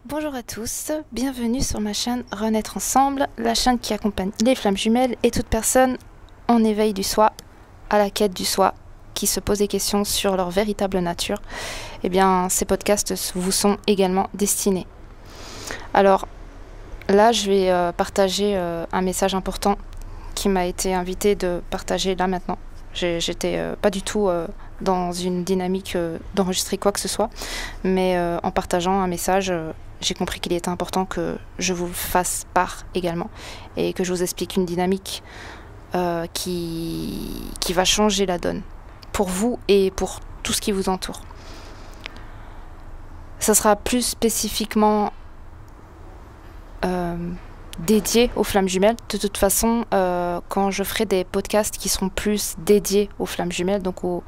Bonjour à tous, bienvenue sur ma chaîne Renaître Ensemble, la chaîne qui accompagne les flammes jumelles et toute personne en éveil du soi, à la quête du soi, qui se pose des questions sur leur véritable nature. Eh bien, ces podcasts vous sont également destinés. Alors, là, je vais partager un message important qui m'a été invité de partager là maintenant. J'étais pas du tout dans une dynamique d'enregistrer quoi que ce soit, mais en partageant un message, j'ai compris qu'il était important que je vous fasse part également et que je vous explique une dynamique qui va changer la donne pour vous et pour tout ce qui vous entoure. Ça sera plus spécifiquement dédié aux flammes jumelles. De toute façon, quand je ferai des podcasts qui seront plus dédiés aux flammes jumelles, donc aux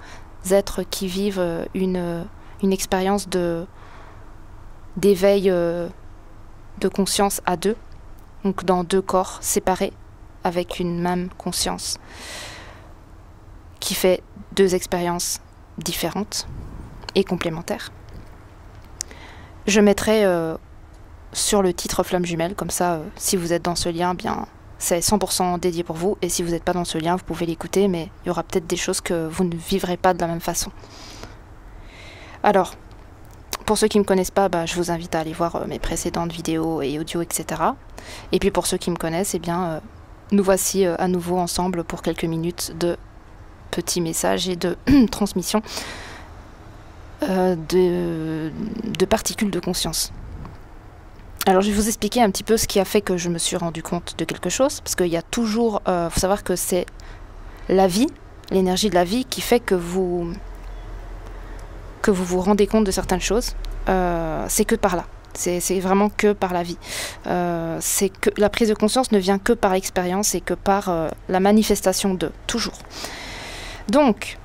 êtres qui vivent une expérience d'éveil de conscience à deux, donc dans deux corps séparés avec une même conscience qui fait deux expériences différentes et complémentaires. Je mettrai sur le titre Flamme Jumelle, comme ça, si vous êtes dans ce lien, bien, c'est 100% dédié pour vous, et si vous n'êtes pas dans ce lien, vous pouvez l'écouter, mais il y aura peut-être des choses que vous ne vivrez pas de la même façon. Alors, pour ceux qui ne me connaissent pas, je vous invite à aller voir mes précédentes vidéos et audio, etc. Et puis pour ceux qui me connaissent, eh bien, nous voici à nouveau ensemble pour quelques minutes de petits messages et de transmission de particules de conscience. Alors je vais vous expliquer un petit peu ce qui a fait que je me suis rendu compte de quelque chose, parce qu'il y a toujours, faut savoir que c'est la vie, l'énergie de la vie qui fait que vous vous rendez compte de certaines choses. C'est que par là, c'est vraiment que par la vie. C'est que la prise de conscience ne vient que par l'expérience et que par la manifestation de, toujours. Donc,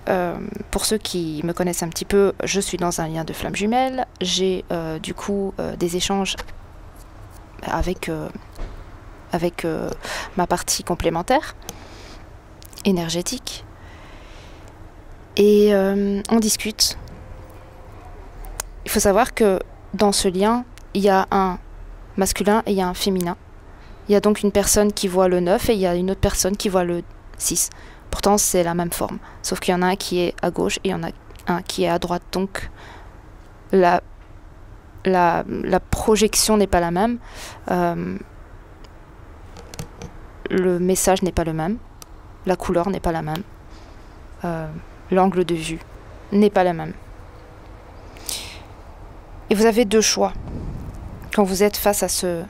pour ceux qui me connaissent un petit peu, je suis dans un lien de flamme jumelle. J'ai du coup des échanges avec ma partie complémentaire, énergétique. Et on discute. Il faut savoir que dans ce lien, il y a un masculin et il y a un féminin. Il y a donc une personne qui voit le 9 et il y a une autre personne qui voit le 6. Pourtant, c'est la même forme. Sauf qu'il y en a un qui est à gauche et il y en a un qui est à droite. Donc, la projection n'est pas la même. Le message n'est pas le même. La couleur n'est pas la même. L'angle de vue n'est pas le même. Et vous avez deux choix quand vous êtes face à ce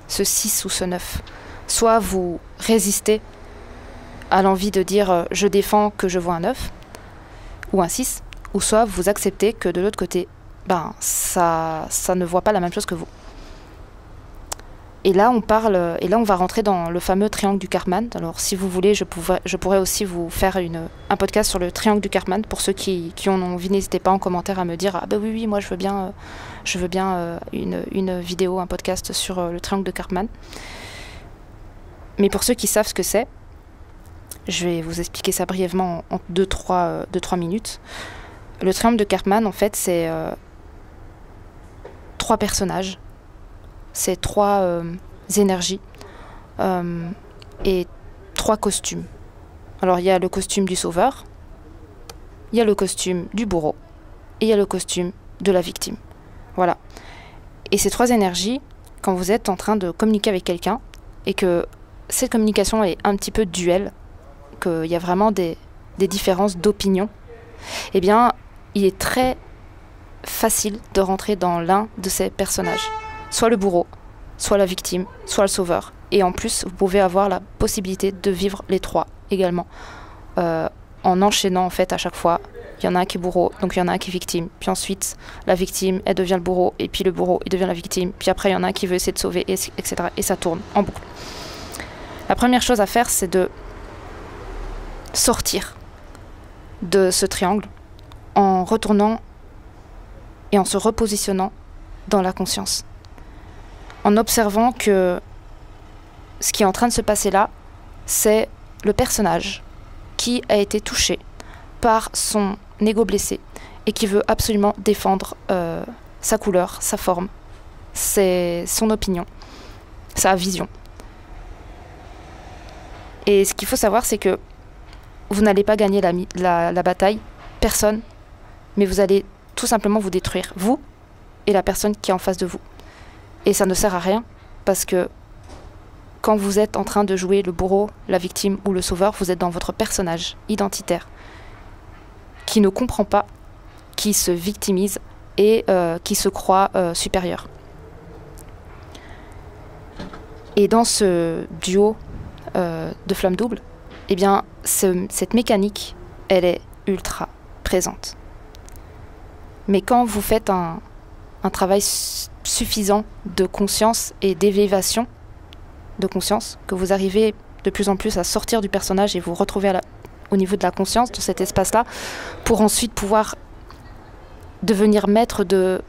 6 ou ce 9. Soit vous résistez à l'envie de dire je défends que je vois un 9 ou un 6, ou soit vous acceptez que de l'autre côté, ça ne voit pas la même chose que vous. Et là on parle, et là on va rentrer dans le fameux triangle du Karman. Alors si vous voulez, je pourrais aussi vous faire un podcast sur le triangle du Karman. Pour ceux qui en ont envie, n'hésitez pas en commentaire à me dire oui, moi je veux bien une vidéo, un podcast sur le triangle de Karman. Mais pour ceux qui savent ce que c'est, je vais vous expliquer ça brièvement en 2-3 minutes. Le triangle de Karman, en fait, c'est 3 personnages. C'est 3 énergies et 3 costumes. Alors il y a le costume du sauveur, il y a le costume du bourreau et il y a le costume de la victime. Voilà. Et ces 3 énergies, quand vous êtes en train de communiquer avec quelqu'un et que cette communication est un petit peu duel, qu'il y a vraiment des différences d'opinion, eh bien il est très facile de rentrer dans l'un de ces personnages. Soit le bourreau, soit la victime, soit le sauveur. Et en plus, vous pouvez avoir la possibilité de vivre les 3 également. En enchaînant, en fait, à chaque fois, il y en a un qui est bourreau, donc il y en a un qui est victime. Puis ensuite, la victime, elle devient le bourreau, et puis le bourreau, il devient la victime. Puis après, il y en a un qui veut essayer de sauver, etc. Et ça tourne en boucle. La première chose à faire, c'est de sortir de ce triangle en retournant et en se repositionnant dans la conscience. En observant que ce qui est en train de se passer là, c'est le personnage qui a été touché par son ego blessé et qui veut absolument défendre sa couleur, sa forme, c'est son opinion, sa vision. Et ce qu'il faut savoir, c'est que vous n'allez pas gagner la bataille, personne, mais vous allez tout simplement vous détruire, vous et la personne qui est en face de vous. Et ça ne sert à rien, parce que quand vous êtes en train de jouer le bourreau, la victime ou le sauveur, vous êtes dans votre personnage identitaire, qui ne comprend pas, qui se victimise et qui se croit supérieur. Et dans ce duo de flammes doubles, eh bien, cette mécanique, elle est ultra présente. Mais quand vous faites un travail suffisant de conscience et d'élévation de conscience, que vous arrivez de plus en plus à sortir du personnage et vous retrouver au niveau de la conscience, de cet espace-là, pour ensuite pouvoir devenir maître de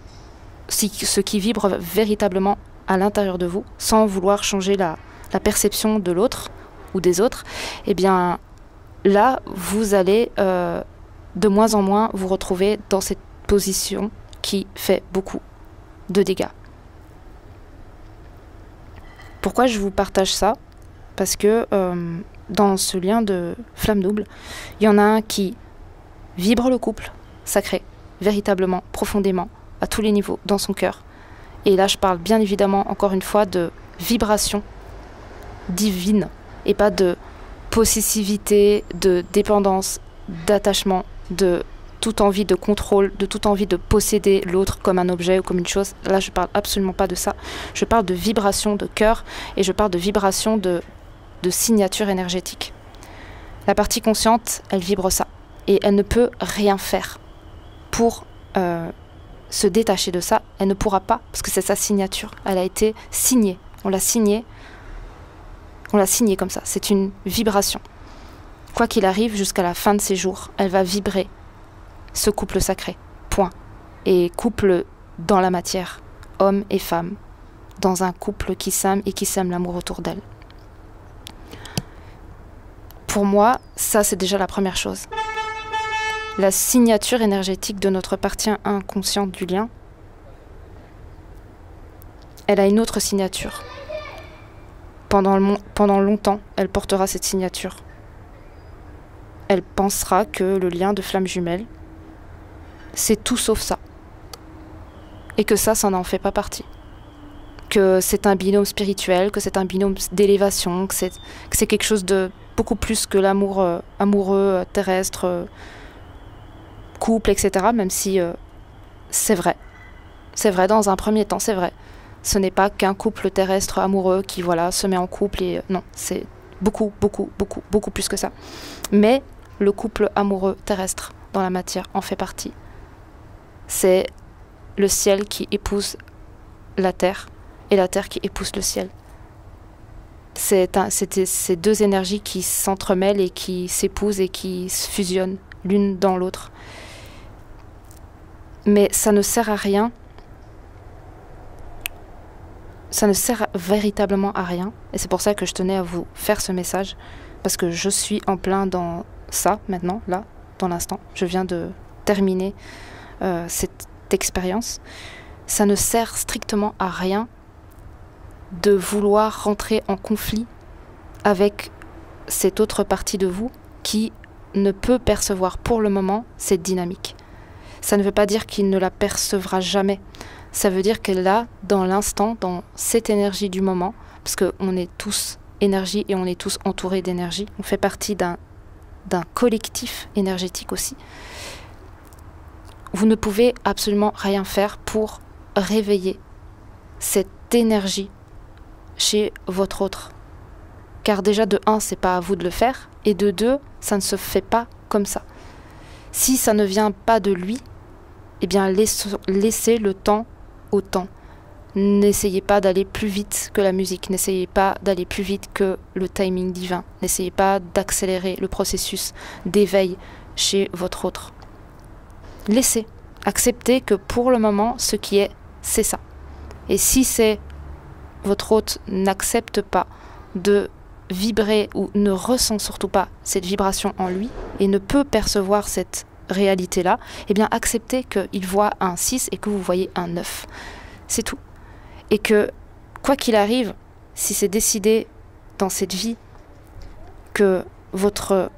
ce qui vibre véritablement à l'intérieur de vous, sans vouloir changer la perception de l'autre ou des autres, eh bien là, vous allez de moins en moins vous retrouver dans cette position qui fait beaucoup de dégâts. Pourquoi je vous partage ça? Parce que dans ce lien de flamme double, il y en a un qui vibre le couple sacré, véritablement, profondément, à tous les niveaux, dans son cœur. Et là, je parle bien évidemment, encore une fois, de vibration divine, et pas de possessivité, de dépendance, d'attachement, de toute envie de contrôle, de toute envie de posséder l'autre comme un objet ou comme une chose. Là, je parle absolument pas de ça. Je parle de vibration de cœur et je parle de vibration de signature énergétique. La partie consciente, elle vibre ça. Et elle ne peut rien faire pour se détacher de ça. Elle ne pourra pas, parce que c'est sa signature. Elle a été signée. On l'a signée comme ça. C'est une vibration. Quoi qu'il arrive, jusqu'à la fin de ses jours, elle va vibrer ce couple sacré, point. Et couple dans la matière, homme et femme, dans un couple qui s'aime et qui sème l'amour autour d'elle. Pour moi, ça c'est déjà la première chose. La signature énergétique de notre partie inconsciente du lien, elle a une autre signature. Pendant longtemps, elle portera cette signature. Elle pensera que le lien de flamme jumelle, c'est tout sauf ça. Et que ça n'en fait pas partie. Que c'est un binôme spirituel, que c'est un binôme d'élévation, que c'est quelque chose de beaucoup plus que l'amour amoureux, terrestre, couple, etc. Même si c'est vrai. C'est vrai, dans un premier temps, c'est vrai. Ce n'est pas qu'un couple terrestre amoureux qui, voilà, se met en couple et... non, c'est beaucoup, beaucoup, beaucoup, beaucoup plus que ça. Mais le couple amoureux terrestre dans la matière en fait partie. C'est le ciel qui épouse la terre et la terre qui épouse le ciel. C'est ces deux énergies qui s'entremêlent et qui s'épousent et qui se fusionnent l'une dans l'autre. Mais ça ne sert à rien. Ça ne sert véritablement à rien. Et c'est pour ça que je tenais à vous faire ce message. Parce que je suis en plein dans ça maintenant, là, dans l'instant. Je viens de terminer cette expérience. Ça ne sert strictement à rien de vouloir rentrer en conflit avec cette autre partie de vous qui ne peut percevoir pour le moment cette dynamique. Ça ne veut pas dire qu'il ne la percevra jamais. Ça veut dire qu'elle a, dans l'instant, dans cette énergie du moment, parce qu'on est tous énergie et on est tous entourés d'énergie, on fait partie d'un collectif énergétique aussi. Vous ne pouvez absolument rien faire pour réveiller cette énergie chez votre autre. Car déjà de 1, c'est pas à vous de le faire, et de 2, ça ne se fait pas comme ça. Si ça ne vient pas de lui, eh bien laissez le temps au temps. N'essayez pas d'aller plus vite que la musique, n'essayez pas d'aller plus vite que le timing divin, n'essayez pas d'accélérer le processus d'éveil chez votre autre. Laissez, acceptez que pour le moment, ce qui est, c'est ça. Et si votre hôte n'accepte pas de vibrer ou ne ressent surtout pas cette vibration en lui et ne peut percevoir cette réalité-là, eh bien acceptez qu'il voit un 6 et que vous voyez un 9. C'est tout. Et que, quoi qu'il arrive, si c'est décidé dans cette vie que votre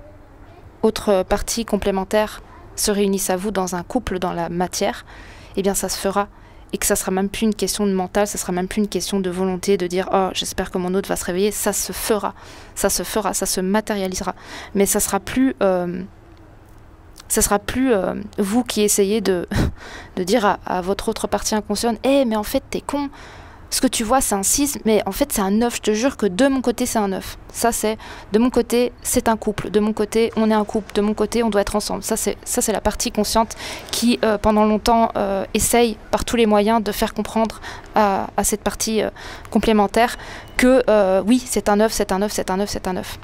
autre partie complémentaire se réunisse à vous dans un couple, dans la matière, eh bien ça se fera. Et que ça sera même plus une question de mental, ça sera même plus une question de volonté, de dire « Oh, j'espère que mon autre va se réveiller », ça se fera, ça se matérialisera. Mais ça sera plus vous qui essayez de dire à votre autre partie inconsciente « Eh, mais en fait, t'es con, ce que tu vois, c'est un 6, mais en fait, c'est un 9. Je te jure que de mon côté, c'est un 9. Ça, c'est de mon côté, c'est un couple. De mon côté, on est un couple. De mon côté, on doit être ensemble. Ça, c'est la partie consciente qui, pendant longtemps, essaye par tous les moyens de faire comprendre à cette partie complémentaire que oui, c'est un 9, c'est un 9, c'est un 9, c'est un 9.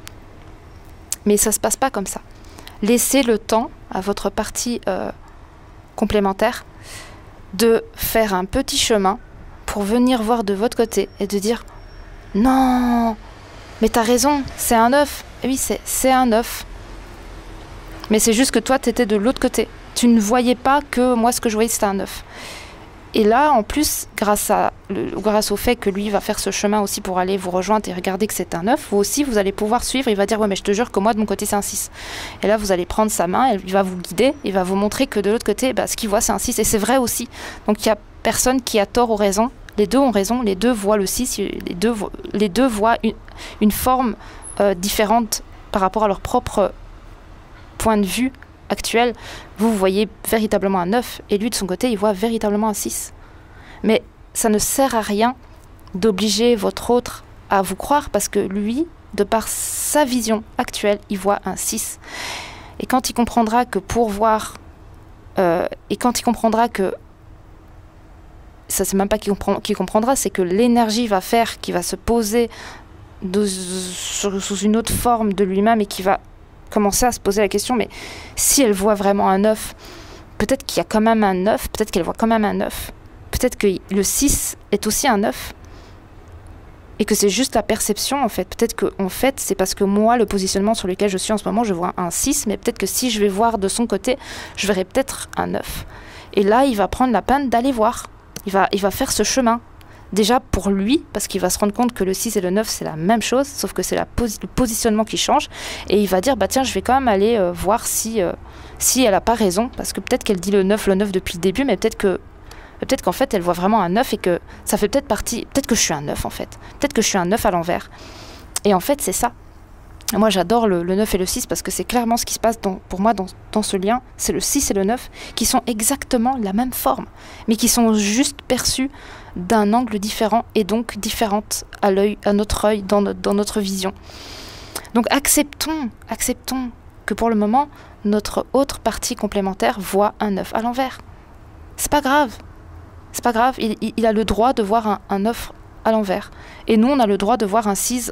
Mais ça ne se passe pas comme ça. Laissez le temps à votre partie complémentaire de faire un petit chemin pour venir voir de votre côté et de dire « Non, mais t'as raison, c'est un 9. » Oui, c'est un 9. Mais c'est juste que toi, t'étais de l'autre côté. Tu ne voyais pas que moi, ce que je voyais, c'était un 9. Et là, en plus, grâce au fait que lui va faire ce chemin aussi pour aller vous rejoindre et regarder que c'est un 9, vous aussi, vous allez pouvoir suivre. Il va dire « Ouais, mais je te jure que moi, de mon côté, c'est un 6. » Et là, vous allez prendre sa main, il va vous guider, il va vous montrer que de l'autre côté, ce qu'il voit, c'est un 6. Et c'est vrai aussi. Donc, il y a personne qui a tort ou raison. Les deux ont raison, les deux voient le 6, les deux voient une forme différente par rapport à leur propre point de vue actuel. Vous voyez véritablement un 9 et lui de son côté il voit véritablement un 6. Mais ça ne sert à rien d'obliger votre autre à vous croire parce que lui, de par sa vision actuelle, il voit un 6. Et quand il comprendra que pour voir, ça c'est même pas qu'il comprendra, c'est que l'énergie va faire, qui va se poser sous une autre forme de lui-même et qui va commencer à se poser la question, mais si elle voit vraiment un 9, peut-être qu'il y a quand même un 9, peut-être qu'elle voit quand même un 9, peut-être que le 6 est aussi un 9, et que c'est juste la perception en fait. Peut-être que en fait, c'est parce que moi, le positionnement sur lequel je suis en ce moment, je vois un 6, mais peut-être que si je vais voir de son côté, je verrai peut-être un 9. Et là, il va prendre la peine d'aller voir. Il va faire ce chemin. Déjà pour lui, parce qu'il va se rendre compte que le 6 et le 9, c'est la même chose, sauf que c'est le positionnement qui change. Et il va dire, tiens, je vais quand même aller voir si elle n'a pas raison, parce que peut-être qu'elle dit le 9 depuis le début, mais peut-être qu'en fait, elle voit vraiment un 9 et que ça fait peut-être que je suis un 9 en fait. Peut-être que je suis un 9 à l'envers. Et en fait, c'est ça. Moi, j'adore le 9 et le 6 parce que c'est clairement ce qui se passe pour moi dans ce lien. C'est le 6 et le 9 qui sont exactement la même forme, mais qui sont juste perçus d'un angle différent et donc différentes à notre œil, dans notre vision. Donc acceptons que pour le moment, notre autre partie complémentaire voit un 9 à l'envers. C'est pas grave. Il a le droit de voir un 9 à l'envers. Et nous, on a le droit de voir un 6...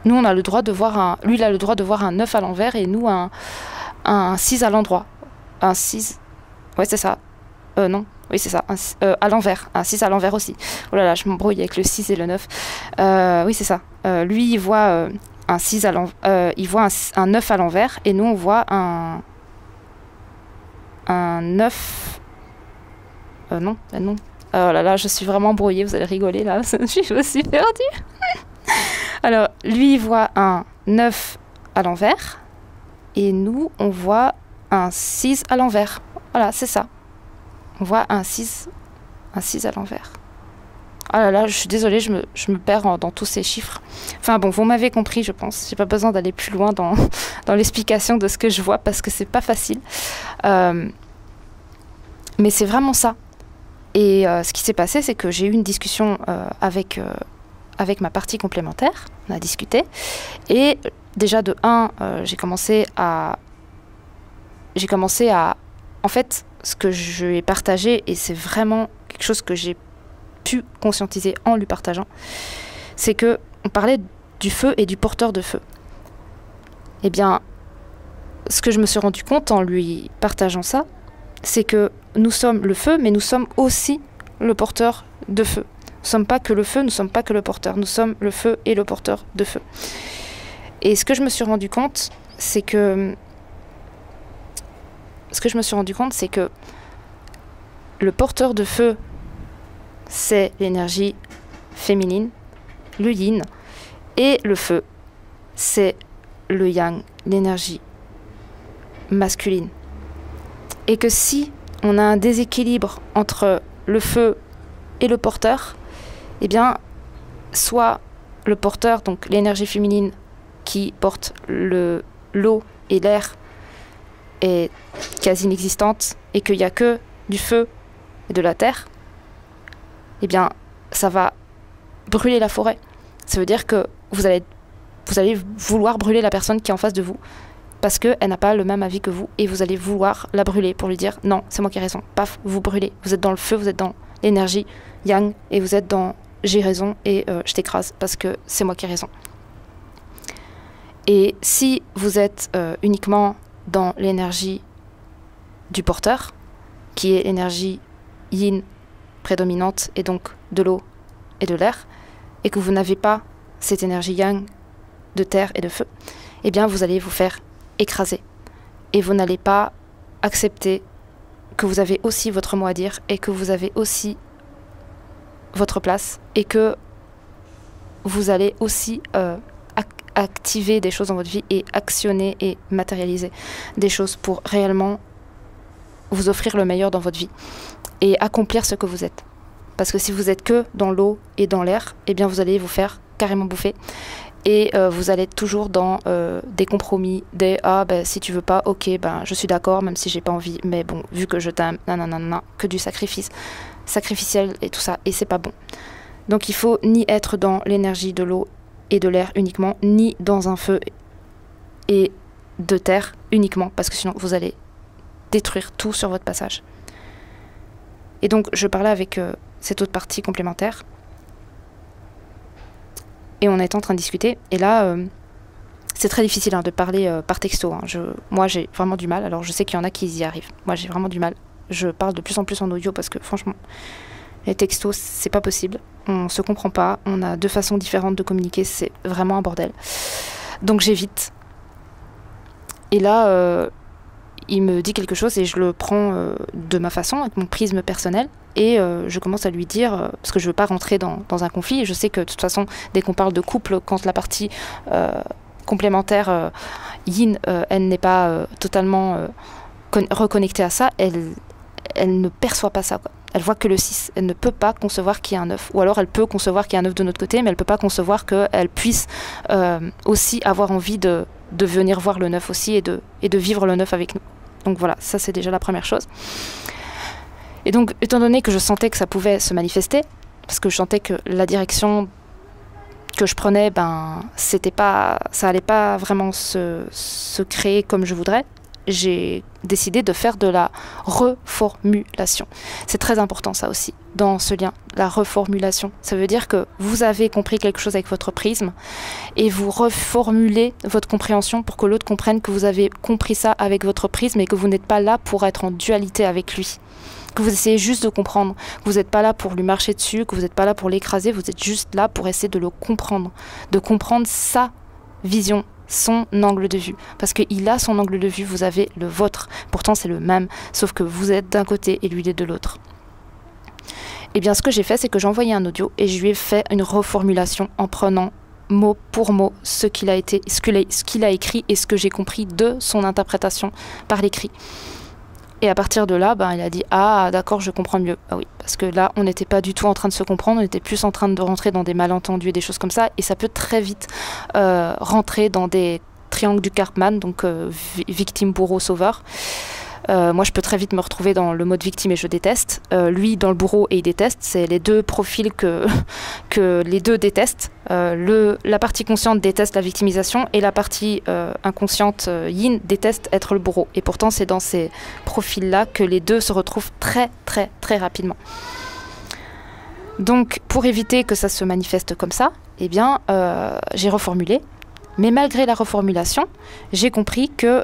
Nous, on a le droit de voir lui, il a le droit de voir un 9 à l'envers et nous, un 6 à l'endroit. Un 6... Ouais, c'est ça. Non. Oui, c'est ça. À l'envers. Un 6 à l'envers aussi. Oh là là, je m'embrouille avec le 6 et le 9. Oui, c'est ça. Lui, il voit un 6 à l'envers. Il voit un 9 à l'envers et nous, on voit un 9... non. Oh là là, je suis vraiment brouillée, vous allez rigoler là, je me suis perdue. Alors, lui, il voit un 9 à l'envers, et nous, on voit un 6 à l'envers. Voilà, c'est ça. On voit un 6 à l'envers. Oh là là, je suis désolée, je me perds dans tous ces chiffres. Enfin bon, vous m'avez compris, je pense. J'ai pas besoin d'aller plus loin dans l'explication de ce que je vois, parce que c'est pas facile. Mais c'est vraiment ça. Et ce qui s'est passé, c'est que j'ai eu une discussion avec ma partie complémentaire. On a discuté. Et déjà, de 1, j'ai commencé à... En fait, ce que je lui ai partagé, et c'est vraiment quelque chose que j'ai pu conscientiser en lui partageant, c'est qu'on parlait du feu et du porteur de feu. Eh bien, ce que je me suis rendu compte en lui partageant ça, c'est que nous sommes le feu, mais nous sommes aussi le porteur de feu. Nous ne sommes pas que le feu, nous ne sommes pas que le porteur. Nous sommes le feu et le porteur de feu. Et ce que je me suis rendu compte, c'est que ce que je me suis rendu compte, c'est que le porteur de feu, c'est l'énergie féminine, le yin, et le feu, c'est le yang, l'énergie masculine. Et que si on a un déséquilibre entre le feu et le porteur, eh bien, soit le porteur, donc l'énergie féminine qui porte l'eau et l'air, est quasi inexistante et qu'il n'y a que du feu et de la terre, eh bien, ça va brûler la forêt. Ça veut dire que vous allez vouloir brûler la personne qui est en face de vous parce qu'elle n'a pas le même avis que vous et vous allez vouloir la brûler pour lui dire non, c'est moi qui ai raison. Paf, vous brûlez. Vous êtes dans le feu, vous êtes dans l'énergie yang et vous êtes dans j'ai raison et je t'écrase parce que c'est moi qui ai raison. Et si vous êtes uniquement dans l'énergie du porteur, qui est l'énergie yin prédominante et donc de l'eau et de l'air, et que vous n'avez pas cette énergie yang de terre et de feu, eh bien vous allez vous faire écraser. Et vous n'allez pas accepter que vous avez aussi votre mot à dire et que vous avez aussi votre place et que vous allez aussi activer des choses dans votre vie et actionner et matérialiser des choses pour réellement vous offrir le meilleur dans votre vie et accomplir ce que vous êtes. Parce que si vous êtes que dans l'eau et dans l'air, eh bien vous allez vous faire carrément bouffer et vous allez être toujours dans des compromis, des si tu veux pas, ok, je suis d'accord même si j'ai pas envie, mais bon, vu que je t'aime, nanana, que du sacrificiel et tout ça, et c'est pas bon. Donc il faut ni être dans l'énergie de l'eau et de l'air uniquement, ni dans un feu et de terre uniquement, parce que sinon vous allez détruire tout sur votre passage. Et donc je parlais avec cette autre partie complémentaire et on était en train de discuter et là c'est très difficile de parler par texto, moi j'ai vraiment du mal, alors je sais qu'il y en a qui y arrivent, moi j'ai vraiment du mal, je parle de plus en plus en audio parce que franchement les textos c'est pas possible, on se comprend pas, on a deux façons différentes de communiquer, c'est vraiment un bordel, donc j'évite. Et là il me dit quelque chose et je le prends de ma façon, avec mon prisme personnel, et je commence à lui dire, parce que je veux pas rentrer dans un conflit, et je sais que de toute façon, dès qu'on parle de couple, quand la partie complémentaire yin, elle n'est pas totalement reconnectée à ça, elle ne perçoit pas ça, quoi. Elle voit que le 6, elle ne peut pas concevoir qu'il y a un 9, ou alors elle peut concevoir qu'il y a un 9 de notre côté, mais elle peut pas concevoir qu'elle puisse aussi avoir envie de venir voir le 9 aussi et de vivre le 9 avec nous. Donc voilà, ça c'est déjà la première chose. Et donc, étant donné que je sentais que ça pouvait se manifester, parce que je sentais que la direction que je prenais, ça allait pas vraiment se créer comme je voudrais, j'ai décidé de faire de la reformulation. C'est très important ça aussi, dans ce lien, la reformulation. Ça veut dire que vous avez compris quelque chose avec votre prisme et vous reformulez votre compréhension pour que l'autre comprenne que vous avez compris ça avec votre prisme et que vous n'êtes pas là pour être en dualité avec lui. Que vous essayez juste de comprendre, que vous n'êtes pas là pour lui marcher dessus, que vous n'êtes pas là pour l'écraser, vous êtes juste là pour essayer de le comprendre, de comprendre sa vision, son angle de vue, parce qu'il a son angle de vue, vous avez le vôtre, pourtant c'est le même, sauf que vous êtes d'un côté et lui il est de l'autre. Et bien ce que j'ai fait, c'est que j'ai envoyé un audio et je lui ai fait une reformulation en prenant mot pour mot ce qu'il a écrit et ce que j'ai compris de son interprétation par l'écrit. Et à partir de là, il a dit « Ah, d'accord, je comprends mieux. » Ah oui, parce que là, on n'était pas du tout en train de se comprendre, on était plus en train de rentrer dans des malentendus et des choses comme ça, et ça peut très vite rentrer dans des triangles du Karpman, donc victime, bourreau, sauveur. Moi, je peux très vite me retrouver dans le mode victime et je déteste. Lui, dans le bourreau et il déteste. C'est les deux profils que les deux détestent. La partie consciente déteste la victimisation et la partie inconsciente yin déteste être le bourreau. Et pourtant, c'est dans ces profils-là que les deux se retrouvent très, très, très rapidement. Donc, pour éviter que ça se manifeste comme ça, eh bien, j'ai reformulé. Mais malgré la reformulation, j'ai compris que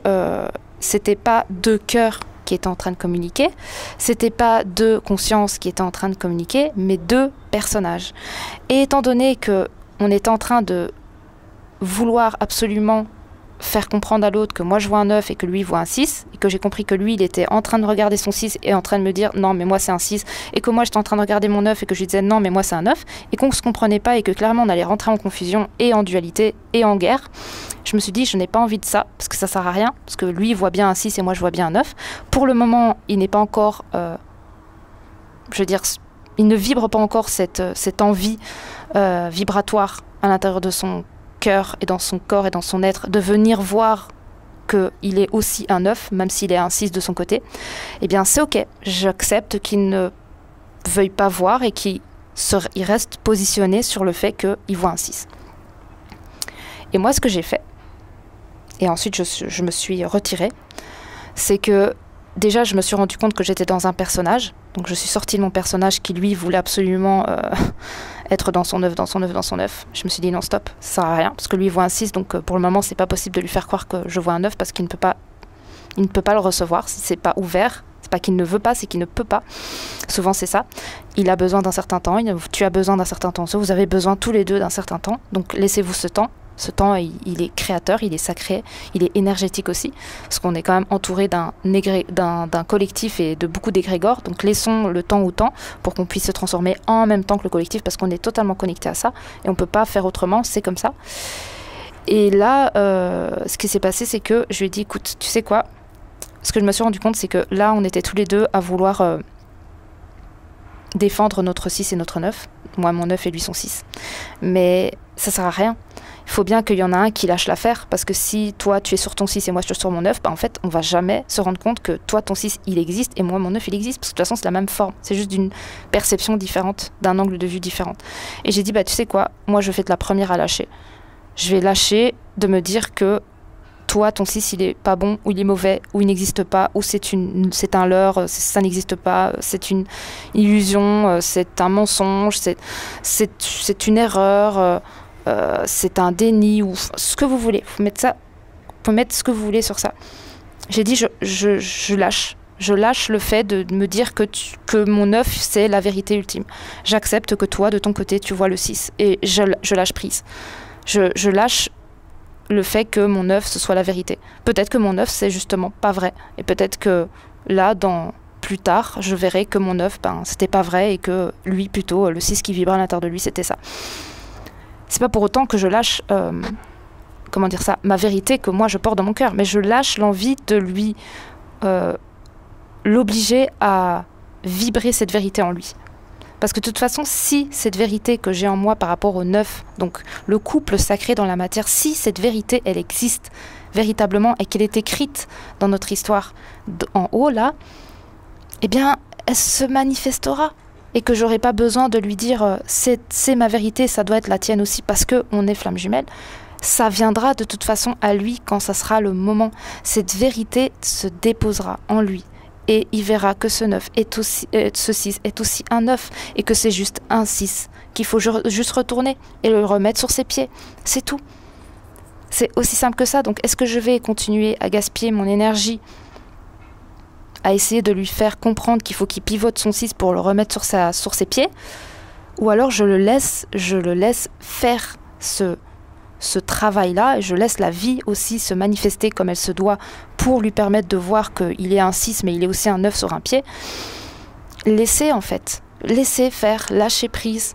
c'était pas deux cœurs qui étaient en train de communiquer, c'était pas deux consciences qui étaient en train de communiquer, mais deux personnages. Et étant donné que on était en train de vouloir absolument faire comprendre à l'autre que moi je vois un 9 et que lui voit un 6, et que j'ai compris que lui il était en train de regarder son 6 et en train de me dire non mais moi c'est un 6, et que moi j'étais en train de regarder mon 9 et que je lui disais non mais moi c'est un 9, et qu'on se comprenait pas et que clairement on allait rentrer en confusion et en dualité et en guerre, je me suis dit je n'ai pas envie de ça parce que ça sert à rien, parce que lui il voit bien un 6 et moi je vois bien un 9. Pour le moment il n'est pas encore, je veux dire, il ne vibre pas encore cette envie vibratoire à l'intérieur de son cœur et dans son corps et dans son être, de venir voir qu'il est aussi un 9, même s'il est un 6 de son côté, eh bien c'est ok. J'accepte qu'il ne veuille pas voir et qu'il reste positionné sur le fait qu'il voit un 6. Et moi, ce que j'ai fait, et ensuite je me suis retirée, c'est que déjà, je me suis rendu compte que j'étais dans un personnage. Donc je suis sortie de mon personnage qui, lui, voulait absolument être dans son œuf, dans son œuf, dans son œuf. Je me suis dit non, stop, ça sert à rien. Parce que lui, il voit un 6, donc pour le moment, c'est pas possible de lui faire croire que je vois un 9 parce qu'il ne peut pas le recevoir si c'est pas ouvert. C'est pas qu'il ne veut pas, c'est qu'il ne peut pas. Souvent, c'est ça. Il a besoin d'un certain temps, tu as besoin d'un certain temps. Vous avez besoin tous les deux d'un certain temps. Donc laissez-vous ce temps. Ce temps, il est créateur, il est sacré, il est énergétique aussi, parce qu'on est quand même entouré d'un collectif et de beaucoup d'égrégores. Donc laissons le temps au temps pour qu'on puisse se transformer en même temps que le collectif, parce qu'on est totalement connecté à ça et on ne peut pas faire autrement, c'est comme ça. Et là, ce qui s'est passé, c'est que je lui ai dit, écoute, tu sais quoi, ce que je me suis rendu compte, c'est que là, on était tous les deux à vouloir défendre notre 6 et notre 9, moi mon 9 et lui son 6. Mais ça sert à rien. Il faut bien qu'il y en a un qui lâche l'affaire, parce que si toi tu es sur ton 6 et moi je suis sur mon 9, bah en fait on va jamais se rendre compte que toi ton 6 il existe et moi mon 9 il existe, parce que de toute façon c'est la même forme, c'est juste d'une perception différente, d'un angle de vue différent. Et j'ai dit bah tu sais quoi, moi je vais être la première à lâcher. Je vais lâcher de me dire que toi ton 6 il est pas bon, ou il est mauvais, ou il n'existe pas, ou c'est un leurre, ça n'existe pas, c'est une illusion, c'est un mensonge, c'est une erreur, c'est un déni, ou ce que vous voulez. Vous pouvez mettre ce que vous voulez sur ça. J'ai dit je lâche. Je lâche le fait de me dire que mon 9 c'est la vérité ultime. J'accepte que toi de ton côté tu vois le 6 et je lâche prise. Je lâche le fait que mon 9 ce soit la vérité. Peut-être que mon 9 c'est justement pas vrai, et peut-être que là plus tard je verrai que mon 9 c'était pas vrai et que lui plutôt le 6 qui vibrait à l'intérieur de lui c'était ça. C'est pas pour autant que je lâche ma vérité que moi je porte dans mon cœur, mais je lâche l'envie de lui l'obliger à vibrer cette vérité en lui. Parce que de toute façon, si cette vérité que j'ai en moi par rapport au 9, donc le couple sacré dans la matière, si cette vérité, elle existe véritablement et qu'elle est écrite dans notre histoire en haut, là, eh bien, elle se manifestera. Et que j'aurai pas besoin de lui dire c'est ma vérité, ça doit être la tienne aussi, parce qu'on est flammes jumelles. Ça viendra de toute façon à lui quand ça sera le moment. Cette vérité se déposera en lui. Et il verra que ce 9 est aussi, ce 6 est aussi un 9, et que c'est juste un 6, qu'il faut juste retourner et le remettre sur ses pieds. C'est tout. C'est aussi simple que ça. Donc est-ce que je vais continuer à gaspiller mon énergie à essayer de lui faire comprendre qu'il faut qu'il pivote son 6 pour le remettre sur ses pieds, ou alors je le laisse faire ce travail-là, et je laisse la vie aussi se manifester comme elle se doit pour lui permettre de voir qu'il est un 6 mais il est aussi un 9 sur un pied. Laissez faire, lâcher prise,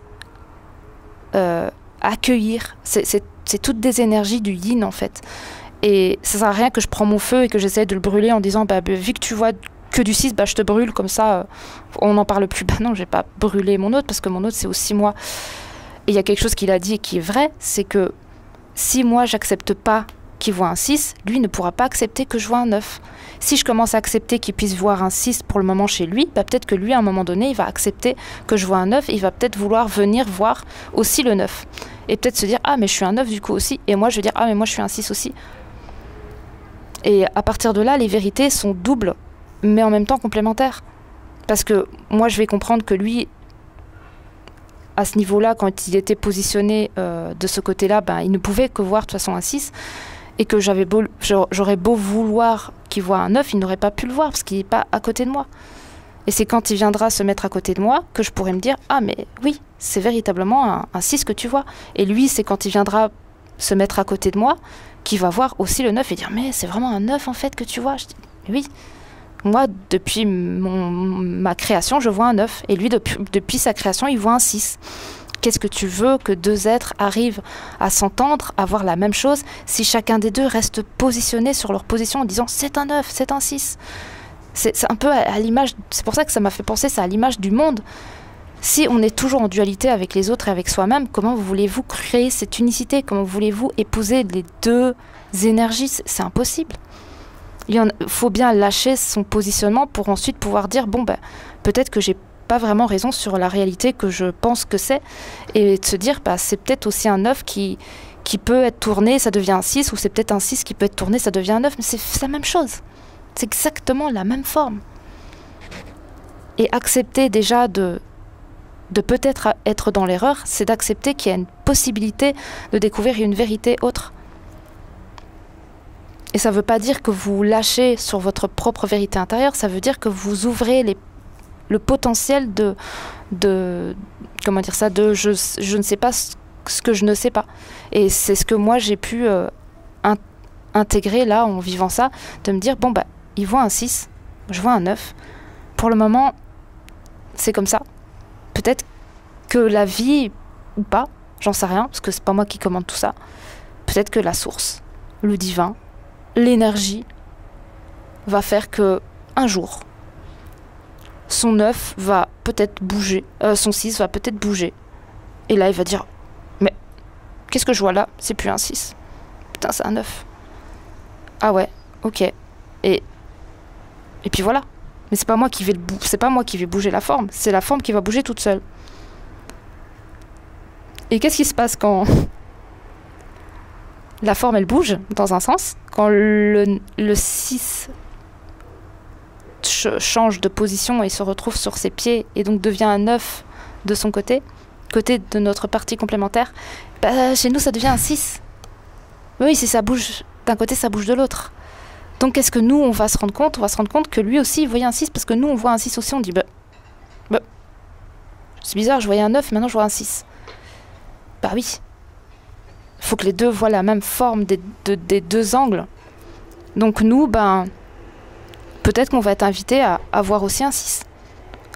accueillir, c'est toutes des énergies du yin en fait. Et ça sert à rien que je prends mon feu et que j'essaie de le brûler en disant vu que tu vois que du 6, je te brûle comme ça, on n'en parle plus. Non, je vais pas brûler mon autre, parce que mon autre c'est aussi moi. Et il y a quelque chose qu'il a dit et qui est vrai, c'est que si moi j'accepte pas qu'il voit un 6, lui ne pourra pas accepter que je vois un 9. Si je commence à accepter qu'il puisse voir un 6 pour le moment chez lui, peut-être que lui à un moment donné il va accepter que je vois un 9, et il va peut-être vouloir venir voir aussi le 9. Et peut-être se dire ah mais je suis un 9 du coup aussi, et moi je vais dire ah mais moi je suis un 6 aussi. Et à partir de là, les vérités sont doubles, mais en même temps complémentaires. Parce que moi, je vais comprendre que lui, à ce niveau-là, quand il était positionné de ce côté-là, il ne pouvait que voir de toute façon un 6. Et que j'aurais beau vouloir qu'il voit un 9, il n'aurait pas pu le voir, parce qu'il n'est pas à côté de moi. Et c'est quand il viendra se mettre à côté de moi que je pourrais me dire ah mais oui, c'est véritablement un 6 que tu vois. Et lui, c'est quand il viendra se mettre à côté de moi qui va voir aussi le 9 et dire « Mais c'est vraiment un 9 en fait que tu vois ?» Je dis « Oui, moi depuis ma création, je vois un 9. Et lui, depuis sa création, il voit un 6. Qu'est-ce que tu veux que deux êtres arrivent à s'entendre, à voir la même chose, si chacun des deux reste positionné sur leur position en disant « C'est un 9, c'est un 6 ?» C'est un peu à l'image, c'est pour ça que ça m'a fait penser, c'est à l'image du monde. Si on est toujours en dualité avec les autres et avec soi-même, comment voulez-vous créer cette unicité? Comment voulez-vous épouser les deux énergies? C'est impossible. Il faut bien lâcher son positionnement pour ensuite pouvoir dire bon ben peut-être que j'ai pas vraiment raison sur la réalité que je pense que c'est, et de se dire bah c'est peut-être aussi un 9 qui peut être tourné, ça devient un 6, ou c'est peut-être un 6 qui peut être tourné, ça devient un 9, mais c'est la même chose. C'est exactement la même forme. Et accepter déjà de peut-être être dans l'erreur, c'est d'accepter qu'il y a une possibilité de découvrir une vérité autre. Et ça ne veut pas dire que vous lâchez sur votre propre vérité intérieure, ça veut dire que vous ouvrez le potentiel comment dire ça, je ne sais pas ce que je ne sais pas. Et c'est ce que moi j'ai pu intégrer là en vivant ça, de me dire bon bah il voit un 6, je vois un 9. Pour le moment, c'est comme ça. Peut-être que la vie, ou pas, j'en sais rien, parce que c'est pas moi qui commande tout ça. Peut-être que la source, le divin, l'énergie, va faire que un jour, son 9 va peut-être bouger, son 6 va peut-être bouger. Et là, il va dire, mais qu'est-ce que je vois là? C'est plus un 6. Putain, c'est un 9. Ah ouais, ok. Et puis voilà. Mais c'est pas moi qui vais bouger la forme, c'est la forme qui va bouger toute seule. Et qu'est-ce qui se passe quand la forme elle bouge dans un sens, quand le 6 change de position et se retrouve sur ses pieds et donc devient un 9 de son côté de notre partie complémentaire, bah, chez nous ça devient un 6. Oui, si ça bouge d'un côté, ça bouge de l'autre. Donc est-ce que nous, on va se rendre compte que lui aussi, il voyait un 6, parce que nous, on voit un 6 aussi, on dit, bah c'est bizarre, je voyais un 9, maintenant je vois un 6. Bah oui. Il faut que les deux voient la même forme des deux angles. Donc nous, ben, peut-être qu'on va être invité à voir aussi un 6.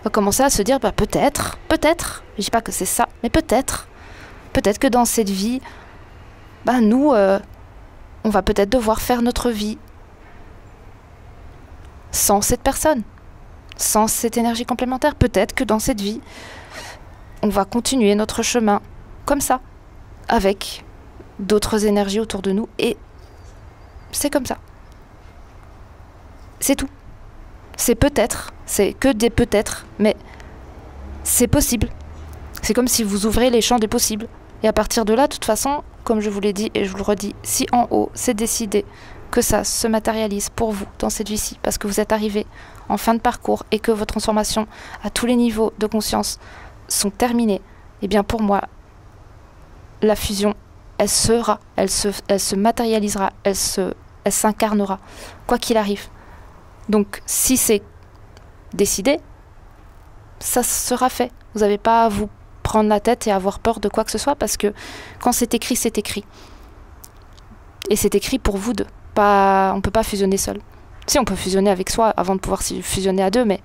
On va commencer à se dire, bah peut-être, je dis pas que c'est ça, mais peut-être que dans cette vie, bah nous, on va peut-être devoir faire notre vie sans cette personne, sans cette énergie complémentaire. Peut-être que dans cette vie, on va continuer notre chemin comme ça, avec d'autres énergies autour de nous, et c'est comme ça. C'est tout. C'est peut-être, c'est que des peut-être, mais c'est possible. C'est comme si vous ouvrez les champs des possibles. Et à partir de là, de toute façon, comme je vous l'ai dit et je vous le redis, si en haut, c'est décidé que ça se matérialise pour vous dans cette vie-ci, parce que vous êtes arrivé en fin de parcours et que vos transformations à tous les niveaux de conscience sont terminées, et bien pour moi, la fusion, elle se matérialisera, elle s'incarnera, quoi qu'il arrive. Donc si c'est décidé, ça sera fait. Vous n'avez pas à vous prendre la tête et avoir peur de quoi que ce soit, parce que quand c'est écrit, c'est écrit. Et c'est écrit pour vous deux. On ne peut pas fusionner seul. Si, on peut fusionner avec soi avant de pouvoir fusionner à deux, mais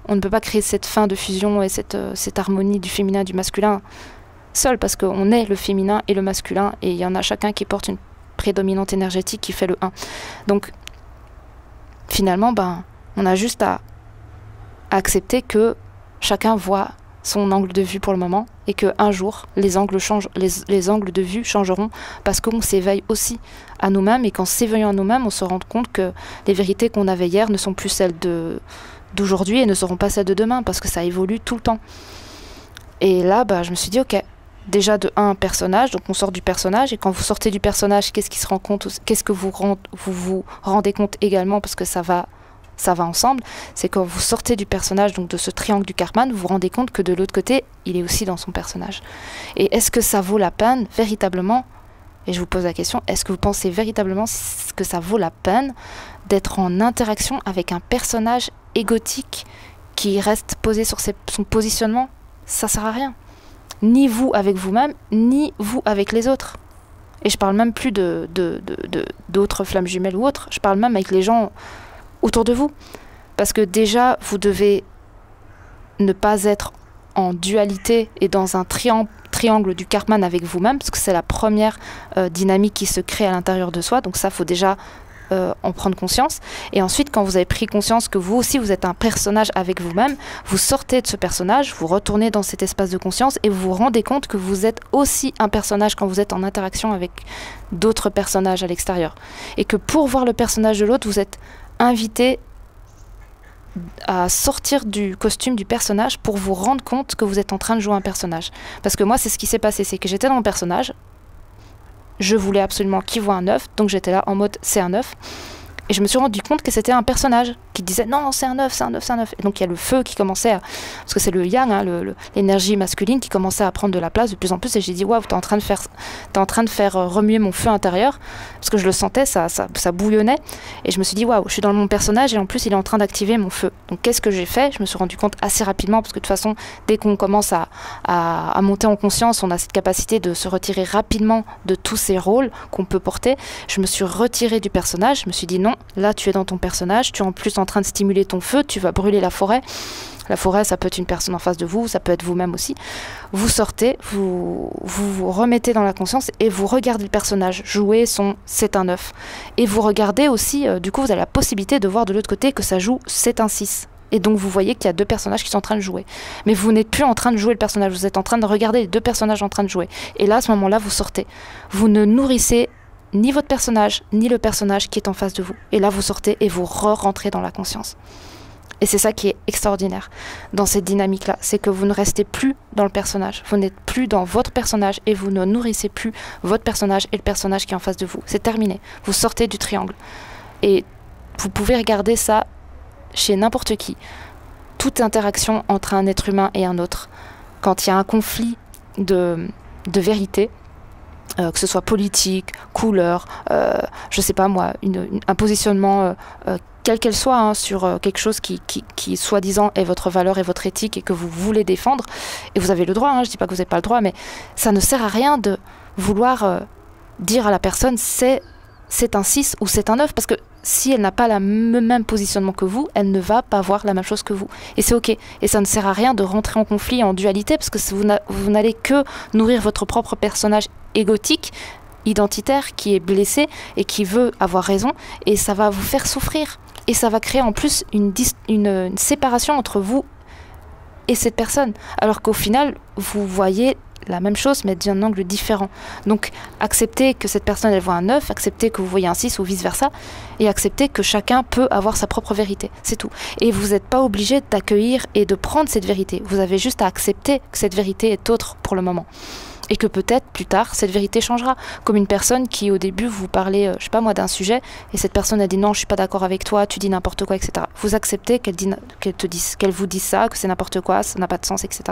on ne peut pas créer cette fin de fusion et cette harmonie du féminin et du masculin seul, parce qu'on est le féminin et le masculin, et il y en a chacun qui porte une prédominante énergétique qui fait le 1. Donc, finalement, ben, on a juste à accepter que chacun voit son angle de vue pour le moment, et qu'un jour, les angles de vue changeront, parce qu'on s'éveille aussi à nous-mêmes, et qu'en s'éveillant à nous-mêmes, on se rend compte que les vérités qu'on avait hier ne sont plus celles d'aujourd'hui et ne seront pas celles de demain, parce que ça évolue tout le temps. Et là, bah, je me suis dit, ok, déjà de un personnage, donc on sort du personnage, et quand vous sortez du personnage, qu'est-ce que vous vous rendez compte également, parce que ça va ensemble, c'est quand vous sortez du personnage, donc de ce triangle du Karman, vous vous rendez compte que de l'autre côté, il est aussi dans son personnage. Et est-ce que ça vaut la peine, véritablement, et je vous pose la question, est-ce que vous pensez véritablement que ça vaut la peine d'être en interaction avec un personnage égotique qui reste posé sur son positionnement? Ça sert à rien. Ni vous avec vous-même, ni vous avec les autres. Et je parle même plus d'autres flammes jumelles ou autres. Je parle même avec les gens autour de vous. Parce que déjà, vous devez ne pas être en dualité et dans un triangle du Karman avec vous-même, parce que c'est la première dynamique qui se crée à l'intérieur de soi. Donc ça, il faut déjà en prendre conscience. Et ensuite, quand vous avez pris conscience que vous aussi, vous êtes un personnage avec vous-même, vous sortez de ce personnage, vous retournez dans cet espace de conscience et vous vous rendez compte que vous êtes aussi un personnage quand vous êtes en interaction avec d'autres personnages à l'extérieur. Et que pour voir le personnage de l'autre, vous êtes invité à sortir du costume du personnage pour vous rendre compte que vous êtes en train de jouer un personnage. Parce que moi, c'est ce qui s'est passé, c'est que j'étais dans mon personnage, je voulais absolument qu'il voit un œuf, donc j'étais là en mode c'est un œuf. Et je me suis rendu compte que c'était un personnage qui disait non, c'est un œuf, c'est un œuf, c'est un œuf. Et donc il y a le feu qui commençait à. Parce que c'est le yang, hein, l'énergie masculine qui commençait à prendre de la place de plus en plus. Et j'ai dit waouh, t'es en train de faire remuer mon feu intérieur. Parce que je le sentais, ça bouillonnait. Et je me suis dit waouh, je suis dans mon personnage et en plus il est en train d'activer mon feu. Donc qu'est-ce que j'ai fait? Je me suis rendu compte assez rapidement parce que de toute façon, dès qu'on commence à monter en conscience, on a cette capacité de se retirer rapidement de tous ces rôles qu'on peut porter. Je me suis retirée du personnage. Je me suis dit non. Là, tu es dans ton personnage, tu es en plus en train de stimuler ton feu, tu vas brûler la forêt. La forêt, ça peut être une personne en face de vous, ça peut être vous-même aussi. Vous sortez, vous remettez dans la conscience et vous regardez le personnage jouer son c'est un œuf. Et vous regardez aussi, du coup, vous avez la possibilité de voir de l'autre côté que ça joue c'est un 6. Et donc vous voyez qu'il y a deux personnages qui sont en train de jouer. Mais vous n'êtes plus en train de jouer le personnage, vous êtes en train de regarder les deux personnages en train de jouer. Et là, à ce moment-là, vous sortez. Vous ne nourrissez ni votre personnage, ni le personnage qui est en face de vous. Et là, vous sortez et vous rentrez dans la conscience. Et c'est ça qui est extraordinaire dans cette dynamique-là, c'est que vous ne restez plus dans le personnage, vous n'êtes plus dans votre personnage et vous ne nourrissez plus votre personnage et le personnage qui est en face de vous. C'est terminé, vous sortez du triangle. Et vous pouvez regarder ça chez n'importe qui. Toute interaction entre un être humain et un autre, quand il y a un conflit de vérité, que ce soit politique, couleur, je sais pas moi, un positionnement, quelle qu'elle soit, hein, sur quelque chose qui soi-disant est votre valeur et votre éthique et que vous voulez défendre, et vous avez le droit, hein, je dis pas que vous n'avez pas le droit, mais ça ne sert à rien de vouloir dire à la personne c'est un 6 ou c'est un 9, parce que si elle n'a pas le même positionnement que vous, elle ne va pas voir la même chose que vous. Et c'est ok. Et ça ne sert à rien de rentrer en conflit, en dualité, parce que vous n'allez que nourrir votre propre personnage égotique, identitaire, qui est blessé et qui veut avoir raison, et ça va vous faire souffrir. Et ça va créer en plus une séparation entre vous et cette personne. Alors qu'au final, vous voyez la même chose, mais d'un angle différent. Donc, acceptez que cette personne, elle voit un 9, acceptez que vous voyez un 6 ou vice-versa, et acceptez que chacun peut avoir sa propre vérité. C'est tout. Et vous n'êtes pas obligé d'accueillir et de prendre cette vérité. Vous avez juste à accepter que cette vérité est autre pour le moment. Et que peut-être, plus tard, cette vérité changera. Comme une personne qui, au début, vous parlez, je sais pas moi, d'un sujet, et cette personne a dit non, je suis pas d'accord avec toi, tu dis n'importe quoi, etc. Vous acceptez qu'elle vous dise ça, que c'est n'importe quoi, ça n'a pas de sens, etc.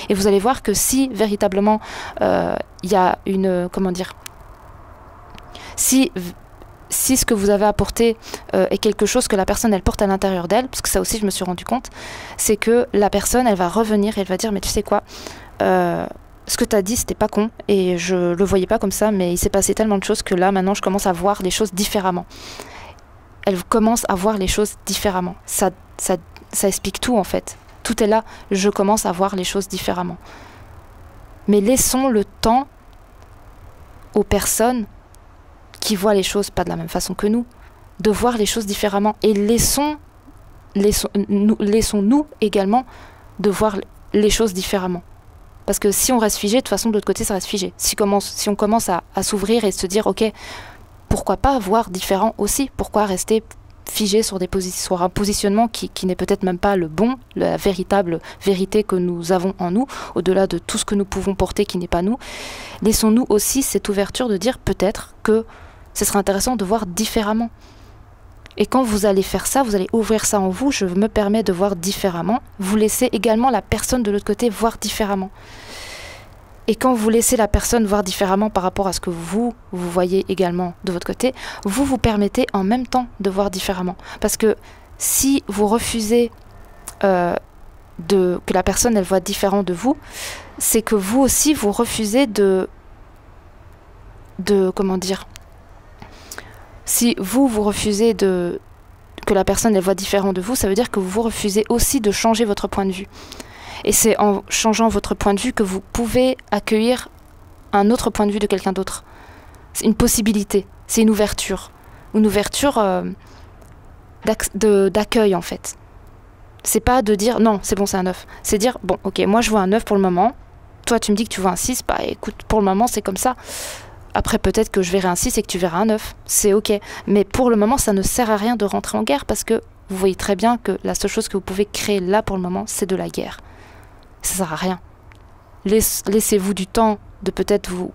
Et vous allez voir que si, véritablement, il y a une, comment dire, si ce que vous avez apporté est quelque chose que la personne, elle porte à l'intérieur d'elle, parce que ça aussi, je me suis rendu compte, c'est que la personne, elle va revenir et elle va dire, mais tu sais quoi, ce que tu as dit, c'était pas con, et je le voyais pas comme ça, mais il s'est passé tellement de choses que là, maintenant, je commence à voir les choses différemment. Elle commence à voir les choses différemment. Ça explique tout, en fait. Tout est là. Je commence à voir les choses différemment. Mais laissons le temps aux personnes qui voient les choses pas de la même façon que nous, de voir les choses différemment. Et laissons-nous également de voir les choses différemment. Parce que si on reste figé, de toute façon, de l'autre côté, ça reste figé. Si on commence à s'ouvrir et se dire, ok, pourquoi pas voir différent aussi? Pourquoi rester figé sur un positionnement qui n'est peut-être même pas le bon, la véritable vérité que nous avons en nous, au-delà de tout ce que nous pouvons porter qui n'est pas nous? Laissons-nous aussi cette ouverture de dire peut-être que ce serait intéressant de voir différemment. Et quand vous allez faire ça, vous allez ouvrir ça en vous, je me permets de voir différemment. Vous laissez également la personne de l'autre côté voir différemment. Et quand vous laissez la personne voir différemment par rapport à ce que vous voyez également de votre côté, vous vous permettez en même temps de voir différemment. Parce que si vous refusez que la personne elle voit différent de vous, c'est que vous aussi vous refusez de comment dire, si vous refusez que la personne elle voit différent de vous, ça veut dire que vous refusez aussi de changer votre point de vue. Et c'est en changeant votre point de vue que vous pouvez accueillir un autre point de vue de quelqu'un d'autre. C'est une possibilité, c'est une ouverture d'accueil en fait. C'est pas de dire non, c'est bon, c'est un 9. C'est dire bon, ok, moi je vois un 9 pour le moment. Toi tu me dis que tu vois un 6, bah écoute, pour le moment c'est comme ça. Après peut-être que je verrai un 6 et que tu verras un 9. C'est ok. Mais pour le moment ça ne sert à rien de rentrer en guerre parce que vous voyez très bien que la seule chose que vous pouvez créer là pour le moment, c'est de la guerre. Ça sert à rien. Laissez-vous du temps de peut-être vous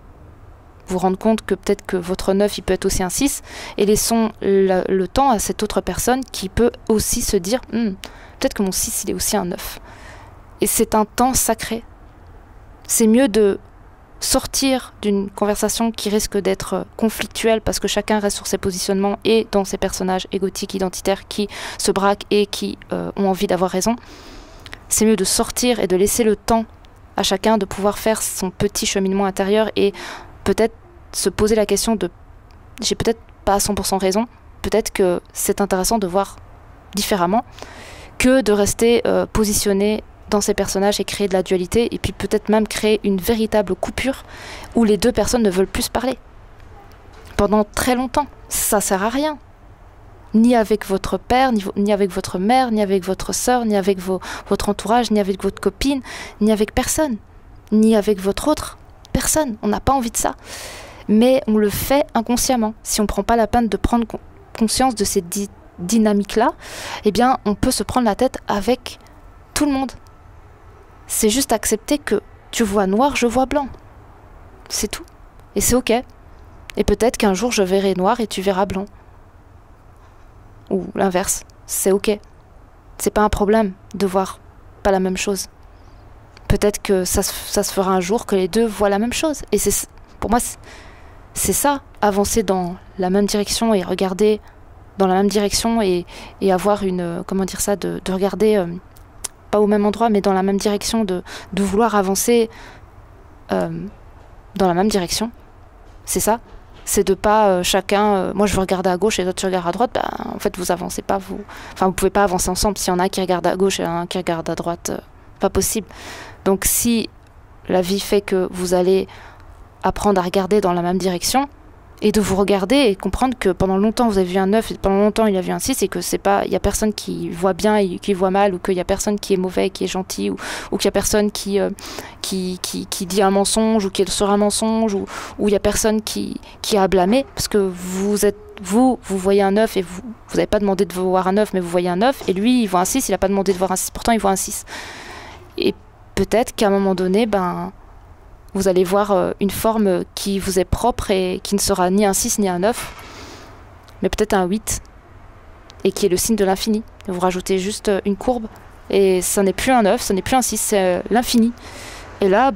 rendre compte que peut-être que votre 9 il peut être aussi un 6 et laissons le temps à cette autre personne qui peut aussi se dire peut-être que mon 6 il est aussi un 9. Et c'est un temps sacré. C'est mieux de sortir d'une conversation qui risque d'être conflictuelle parce que chacun reste sur ses positionnements et dans ses personnages égotiques, identitaires qui se braquent et qui ont envie d'avoir raison. C'est mieux de sortir et de laisser le temps à chacun de pouvoir faire son petit cheminement intérieur et peut-être se poser la question de j'ai peut-être pas à 100% raison, peut-être que c'est intéressant de voir différemment que de rester positionné dans ces personnages et créer de la dualité et puis peut-être même créer une véritable coupure où les deux personnes ne veulent plus se parler pendant très longtemps. Ça sert à rien. Ni avec votre père, ni avec votre mère, ni avec votre sœur, ni avec votre entourage, ni avec votre copine, ni avec personne, ni avec votre autre personne. On n'a pas envie de ça. Mais on le fait inconsciemment. Si on ne prend pas la peine de prendre conscience de ces dynamiques-là, eh bien, on peut se prendre la tête avec tout le monde. C'est juste accepter que tu vois noir, je vois blanc. C'est tout. Et c'est ok. Et peut-être qu'un jour, je verrai noir et tu verras blanc. Ou l'inverse. C'est ok. C'est pas un problème de voir pas la même chose. Peut-être que ça se fera un jour que les deux voient la même chose. Et pour moi, c'est ça, avancer dans la même direction et regarder dans la même direction et avoir une, comment dire ça, de regarder, pas au même endroit, mais dans la même direction, de vouloir avancer dans la même direction. C'est ça. C'est de pas chacun, moi je veux regarder à gauche et l'autre tu regardes à droite, en fait vous avancez pas, vous pouvez pas avancer ensemble. S'il y en a un qui regarde à gauche et un qui regarde à droite, pas possible. Donc si la vie fait que vous allez apprendre à regarder dans la même direction et de vous regarder et comprendre que pendant longtemps vous avez vu un 9 et pendant longtemps il y a vu un 6 et que c'est pas, il y a personne qui voit bien et qui voit mal, ou qu'il y a personne qui est mauvais et qui est gentil, ou qu'il y a personne qui dit un mensonge ou qui est sur un mensonge, ou il y a personne qui a à blâmer parce que vous voyez un 9 et vous n'avez pas demandé de voir un 9 mais vous voyez un 9 et lui il voit un 6, il n'a pas demandé de voir un 6, pourtant il voit un 6. Et peut-être qu'à un moment donné, vous allez voir une forme qui vous est propre et qui ne sera ni un 6 ni un 9, mais peut-être un 8, et qui est le signe de l'infini. Vous rajoutez juste une courbe, et ce n'est plus un 9, ce n'est plus un 6, c'est l'infini. Et là,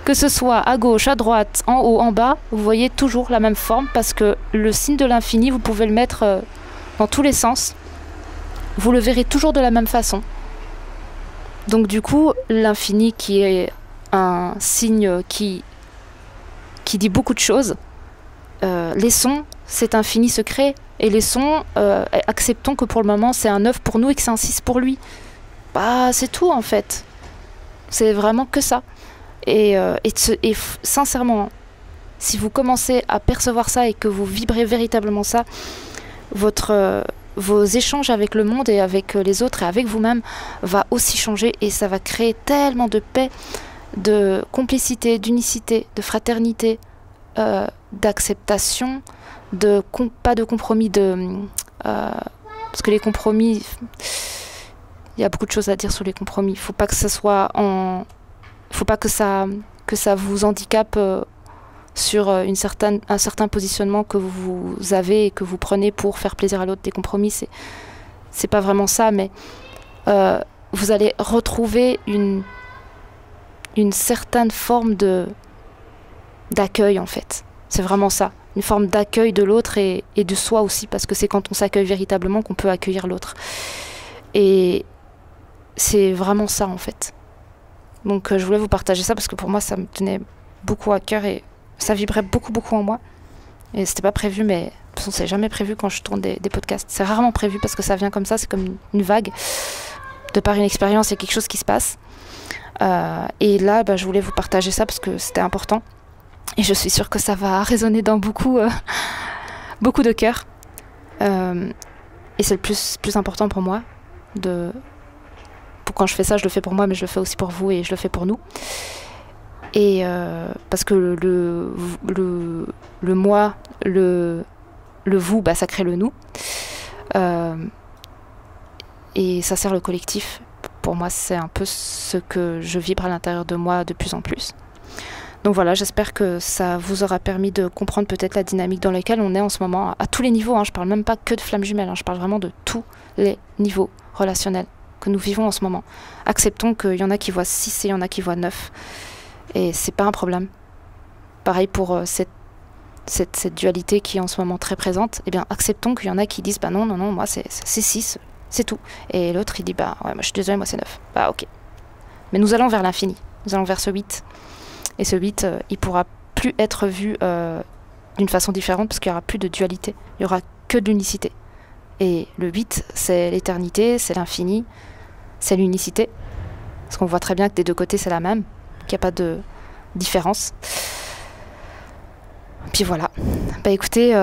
que ce soit à gauche, à droite, en haut, en bas, vous voyez toujours la même forme, parce que le signe de l'infini, vous pouvez le mettre dans tous les sens. Vous le verrez toujours de la même façon. Donc du coup, l'infini qui est un signe qui dit beaucoup de choses. Les sons, c'est infini secret. Et les sons, acceptons que pour le moment, c'est un 9 pour nous et que c'est un 6 pour lui. C'est tout en fait. C'est vraiment que ça. Et sincèrement, si vous commencez à percevoir ça et que vous vibrez véritablement ça, vos échanges avec le monde et avec les autres et avec vous-même va aussi changer, et ça va créer tellement de paix, de complicité, d'unicité, de fraternité, d'acceptation, pas de compromis, parce que les compromis, il y a beaucoup de choses à dire sur les compromis. Il faut pas que ça soit faut pas que ça vous handicape sur un certain positionnement que vous avez et que vous prenez pour faire plaisir à l'autre. Des compromis, c'est pas vraiment ça, mais vous allez retrouver une certaine forme d'accueil en fait. C'est vraiment ça, une forme d'accueil de l'autre et de soi aussi, parce que c'est quand on s'accueille véritablement qu'on peut accueillir l'autre. Et c'est vraiment ça en fait. Donc je voulais vous partager ça parce que pour moi ça me tenait beaucoup à cœur et ça vibrait beaucoup en moi. Et c'était pas prévu, mais de toute façon, c'est jamais prévu quand je tourne des podcasts. C'est rarement prévu parce que ça vient comme ça, c'est comme une vague. De par une expérience, il y a quelque chose qui se passe. Et là, je voulais vous partager ça parce que c'était important. Et je suis sûre que ça va résonner dans beaucoup de cœurs. Et c'est le plus important pour moi. Quand je fais ça, je le fais pour moi, mais je le fais aussi pour vous et je le fais pour nous. Et parce que le moi, le vous, ça crée le nous. Et ça sert le collectif. Pour moi, c'est un peu ce que je vibre à l'intérieur de moi de plus en plus. Donc voilà, j'espère que ça vous aura permis de comprendre peut-être la dynamique dans laquelle on est en ce moment, à tous les niveaux. Je parle même pas que de flammes jumelles, je parle vraiment de tous les niveaux relationnels que nous vivons en ce moment. Acceptons qu'il y en a qui voient 6 et il y en a qui voient 9. Et c'est pas un problème. Pareil pour cette dualité qui est en ce moment très présente. Eh bien, acceptons qu'il y en a qui disent non, moi c'est 6, c'est tout. Et l'autre il dit ouais, moi je suis désolée, moi c'est 9. Ok. Mais nous allons vers l'infini. Nous allons vers ce 8. Et ce 8, il pourra plus être vu d'une façon différente parce qu'il n'y aura plus de dualité. Il n'y aura que de l'unicité. Et le 8, c'est l'éternité, c'est l'infini, c'est l'unicité. Parce qu'on voit très bien que des deux côtés c'est la même, qu'il n'y a pas de différence. Puis voilà. Écoutez,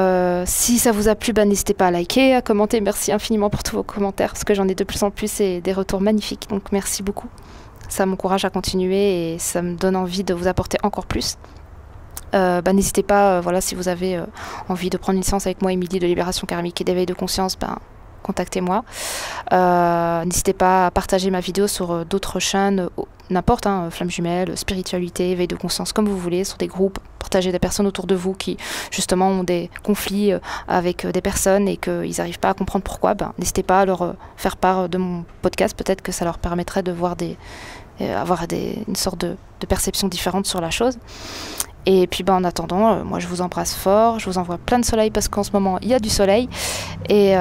si ça vous a plu, n'hésitez pas à liker, à commenter. Merci infiniment pour tous vos commentaires, parce que j'en ai de plus en plus et des retours magnifiques. Donc merci beaucoup. Ça m'encourage à continuer et ça me donne envie de vous apporter encore plus. N'hésitez pas, si vous avez envie de prendre une séance avec moi, Émilie, de libération karmique et d'éveil de conscience, contactez-moi. N'hésitez pas à partager ma vidéo sur d'autres chaînes, n'importe, flammes jumelles, spiritualité, éveil de conscience, comme vous voulez, sur des groupes. Partagez des personnes autour de vous qui justement ont des conflits avec des personnes et qu'ils n'arrivent pas à comprendre pourquoi. N'hésitez pas à leur faire part de mon podcast, peut-être que ça leur permettrait de voir avoir une sorte de perception différente sur la chose. Et puis en attendant, moi je vous embrasse fort, je vous envoie plein de soleil parce qu'en ce moment il y a du soleil. Et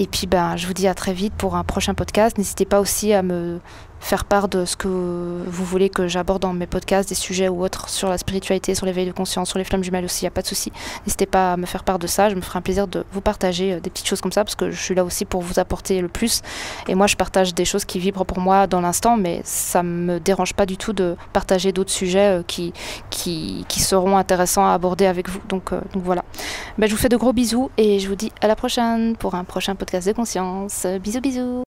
puis je vous dis à très vite pour un prochain podcast. N'hésitez pas aussi à me faire part de ce que vous voulez que j'aborde dans mes podcasts, des sujets ou autres sur la spiritualité, sur l'éveil de conscience, sur les flammes jumelles aussi, il n'y a pas de souci. N'hésitez pas à me faire part de ça, je me ferai un plaisir de vous partager des petites choses comme ça parce que je suis là aussi pour vous apporter le plus. Et moi je partage des choses qui vibrent pour moi dans l'instant, mais ça me dérange pas du tout de partager d'autres sujets qui seront intéressants à aborder avec vous. Donc voilà. Je vous fais de gros bisous et je vous dis à la prochaine pour un prochain podcast de conscience. Bisous bisous.